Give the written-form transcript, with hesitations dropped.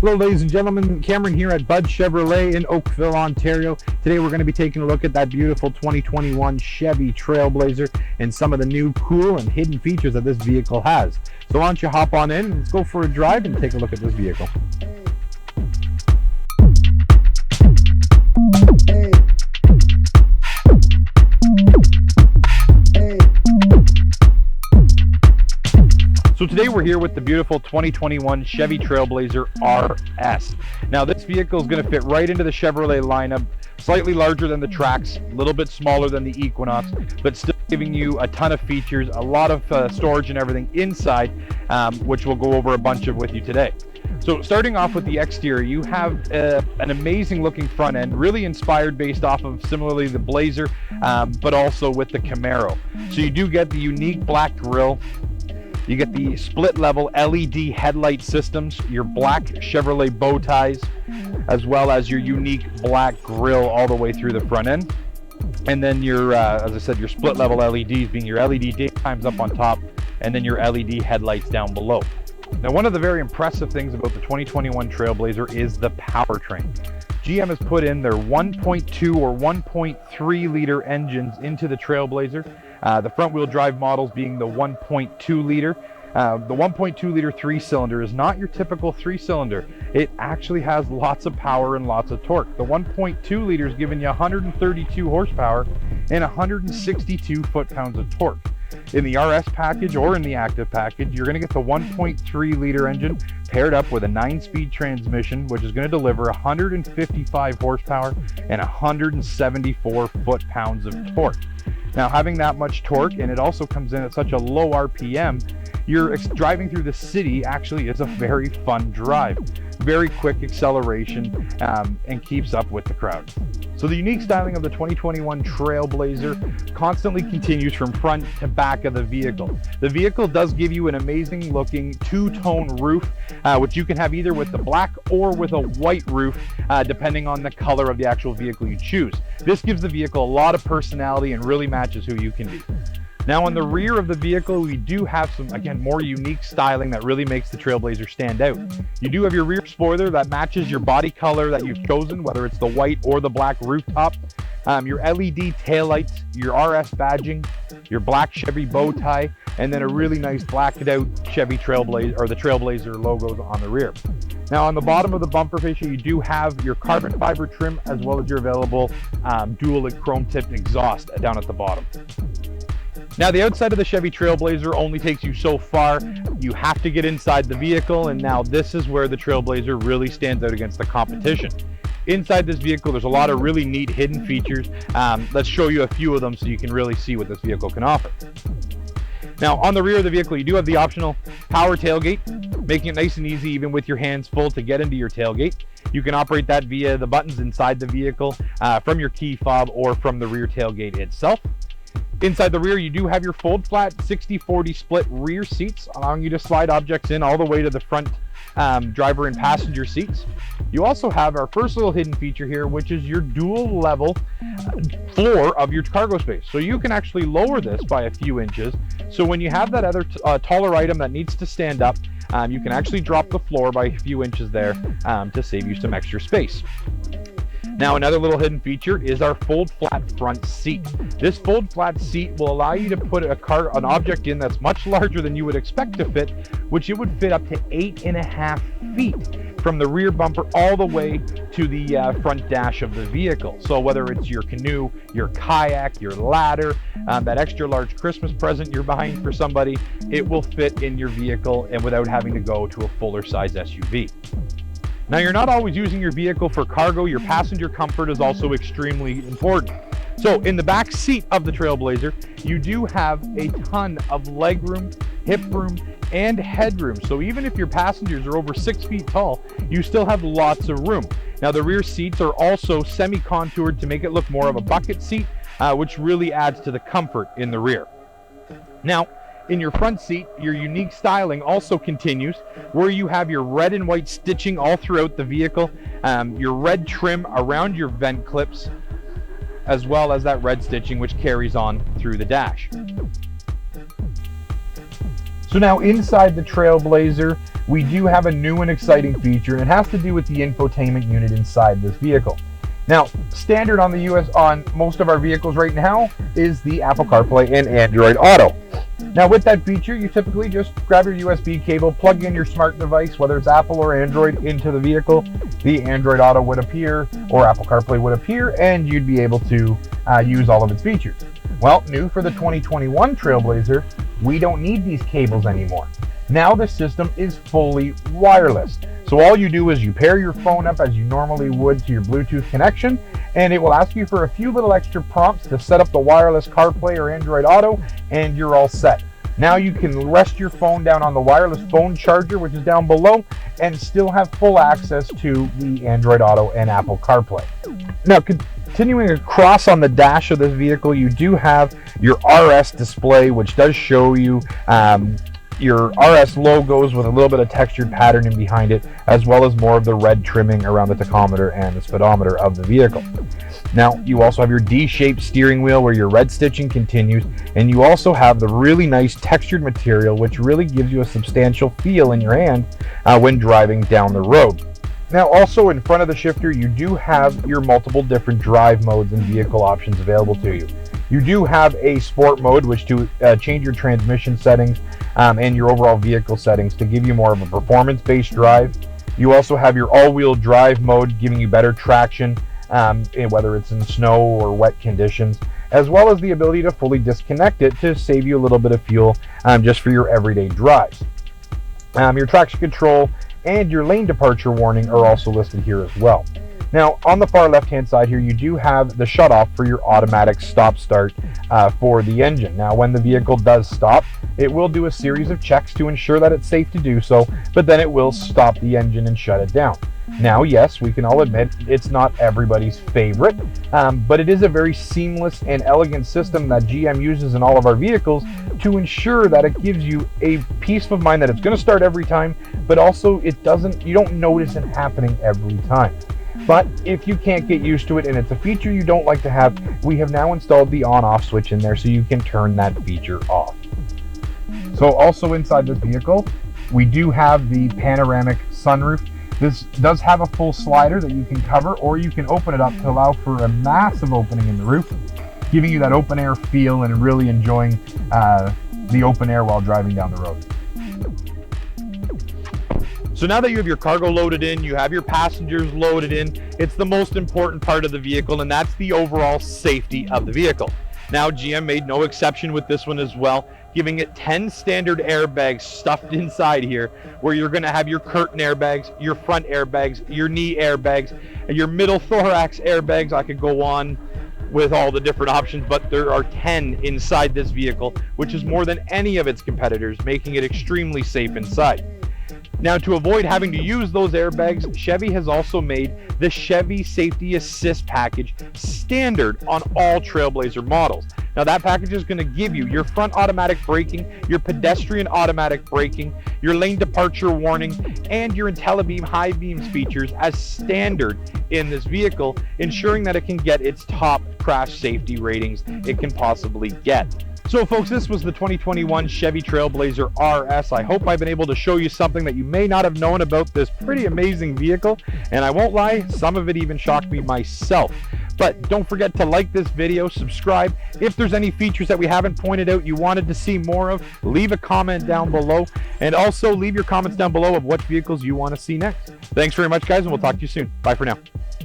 Hello ladies and gentlemen, Cameron here at Bud Chevrolet in Oakville, Ontario. Today we're going to be taking a look at that beautiful 2021 Chevy Trailblazer and some of the new cool and hidden features that this vehicle has. So why don't you hop on in and let's go for a drive and take a look at this vehicle. So today we're here with the beautiful 2021 Chevy Trailblazer RS. Now this vehicle is going to fit right into the Chevrolet lineup, slightly larger than the Trax, a little bit smaller than the Equinox, but still giving you a ton of features, a lot of storage and everything inside, which we'll go over a bunch of with you today. So starting off with the exterior, you have an amazing looking front end, really inspired based off of similarly the Blazer, but also with the Camaro. So you do get the unique black grille. You get the split level LED headlight systems, your black Chevrolet bow ties, as well as your unique black grille all the way through the front end. And then your, as I said, your split level LEDs being your LED daytimes up on top, and then your LED headlights down below. Now, one of the very impressive things about the 2021 Trailblazer is the powertrain. GM has put in their 1.2 or 1.3 liter engines into the Trailblazer. The front wheel drive models being the 1.2 liter. The 1.2 liter 3-cylinder is not your typical 3-cylinder. It actually has lots of power and lots of torque. The 1.2 liter is giving you 132 horsepower and 162 foot-pounds of torque. In the RS package or in the active package, you're going to get the 1.3 liter engine paired up with a 9-speed transmission, which is going to deliver 155 horsepower and 174 foot-pounds of torque. Now, having that much torque, and it also comes in at such a low RPM, you're driving through the city actually is a very fun drive. Very quick acceleration and keeps up with the crowd. So the unique styling of the 2021 Trailblazer constantly continues from front to back of the vehicle. The vehicle does give you an amazing looking two-tone roof, which you can have either with the black or with a white roof, depending on the color of the actual vehicle you choose. This gives the vehicle a lot of personality and really matches who you can be. Now on the rear of the vehicle, we do have some, again, more unique styling that really makes the Trailblazer stand out. You do have your rear spoiler that matches your body color that you've chosen, whether it's the white or the black rooftop. Your LED taillights, your RS badging, your black Chevy bow tie, and then a really nice blacked out Chevy Trailblazer, or the Trailblazer logos on the rear. Now on the bottom of the bumper fascia, you do have your carbon fiber trim as well as your available dual chrome tipped exhaust down at the bottom. Now the outside of the Chevy Trailblazer only takes you so far. You have to get inside the vehicle, and now this is where the Trailblazer really stands out against the competition. Inside this vehicle, there's a lot of really neat hidden features. Let's show you a few of them so you can really see what this vehicle can offer. Now on the rear of the vehicle, you do have the optional power tailgate, making it nice and easy even with your hands full to get into your tailgate. You can operate that via the buttons inside the vehicle, from your key fob or from the rear tailgate itself. Inside the rear, you do have your fold flat 60-40 split rear seats, allowing you to slide objects in all the way to the front driver and passenger seats. You also have our first little hidden feature here, which is your dual level floor of your cargo space. So you can actually lower this by a few inches. So when you have that other taller item that needs to stand up, you can actually drop the floor by a few inches there to save you some extra space. Now another little hidden feature is our fold flat front seat. This fold flat seat will allow you to put an object in that's much larger than you would expect to fit, which it would fit up to 8.5 feet from the rear bumper all the way to the front dash of the vehicle. So whether it's your canoe, your kayak, your ladder, that extra large Christmas present you're buying for somebody, it will fit in your vehicle and without having to go to a fuller size SUV. Now, you're not always using your vehicle for cargo. Your passenger comfort is also extremely important. So in the back seat of the Trailblazer, you do have a ton of legroom, hip room, and headroom. So even if your passengers are over 6 feet tall, you still have lots of room. Now the rear seats are also semi-contoured to make it look more of a bucket seat, which really adds to the comfort in the rear. Now, in your front seat, your unique styling also continues, where you have your red and white stitching all throughout the vehicle, your red trim around your vent clips, as well as that red stitching which carries on through the dash. So now inside the Trailblazer, we do have a new and exciting feature, and it has to do with the infotainment unit inside this vehicle. Now, standard on on most of our vehicles right now is the Apple CarPlay and Android Auto. Now with that feature, you typically just grab your USB cable, plug in your smart device, whether it's Apple or Android, into the vehicle. The Android Auto would appear, or Apple CarPlay would appear, and you'd be able to use all of its features. Well, new for the 2021 Trailblazer, we don't need these cables anymore. Now the system is fully wireless. So all you do is you pair your phone up as you normally would to your Bluetooth connection, and it will ask you for a few little extra prompts to set up the wireless CarPlay or Android Auto, and you're all set. Now you can rest your phone down on the wireless phone charger, which is down below, and still have full access to the Android Auto and Apple CarPlay. Now, continuing across on the dash of this vehicle, you do have your RS display, which does show you your RS logos with a little bit of textured patterning behind it, as well as more of the red trimming around the tachometer and the speedometer of the vehicle. Now, you also have your D-shaped steering wheel where your red stitching continues, and you also have the really nice textured material, which really gives you a substantial feel in your hand when driving down the road. Now, also in front of the shifter, you do have your multiple different drive modes and vehicle options available to you. You do have a sport mode, which to change your transmission settings and your overall vehicle settings to give you more of a performance-based drive. You also have your all-wheel drive mode, giving you better traction, whether it's in snow or wet conditions, as well as the ability to fully disconnect it to save you a little bit of fuel just for your everyday drives. Your traction control and your lane departure warning are also listed here as well. Now, on the far left-hand side here, you do have the shutoff for your automatic stop-start for the engine. Now, when the vehicle does stop, it will do a series of checks to ensure that it's safe to do so, but then it will stop the engine and shut it down. Now, yes, we can all admit it's not everybody's favorite, but it is a very seamless and elegant system that GM uses in all of our vehicles to ensure that it gives you a peace of mind that it's going to start every time, but also you don't notice it happening every time. But if you can't get used to it and it's a feature you don't like to have, we have now installed the on-off switch in there so you can turn that feature off. So also inside this vehicle, we do have the panoramic sunroof. This does have a full slider that you can cover, or you can open it up to allow for a massive opening in the roof, giving you that open air feel and really enjoying the open air while driving down the road. So now that you have your cargo loaded in, you have your passengers loaded in, it's the most important part of the vehicle, and that's the overall safety of the vehicle. Now, GM made no exception with this one as well, giving it 10 standard airbags stuffed inside here, where you're going to have your curtain airbags, your front airbags, your knee airbags, and your middle thorax airbags. I could go on with all the different options, but there are 10 inside this vehicle, which is more than any of its competitors, making it extremely safe inside. Now, to avoid having to use those airbags, Chevy has also made the Chevy Safety Assist package standard on all Trailblazer models. Now, that package is going to give you your front automatic braking, your pedestrian automatic braking, your lane departure warning, and your IntelliBeam high beams features as standard in this vehicle, ensuring that it can get its top crash safety ratings it can possibly get. So folks, this was the 2021 Chevy Trailblazer RS. I hope I've been able to show you something that you may not have known about this pretty amazing vehicle. And I won't lie, some of it even shocked me myself. But don't forget to like this video, subscribe. If there's any features that we haven't pointed out you wanted to see more of, leave a comment down below. And also leave your comments down below of what vehicles you want to see next. Thanks very much, guys, and we'll talk to you soon. Bye for now.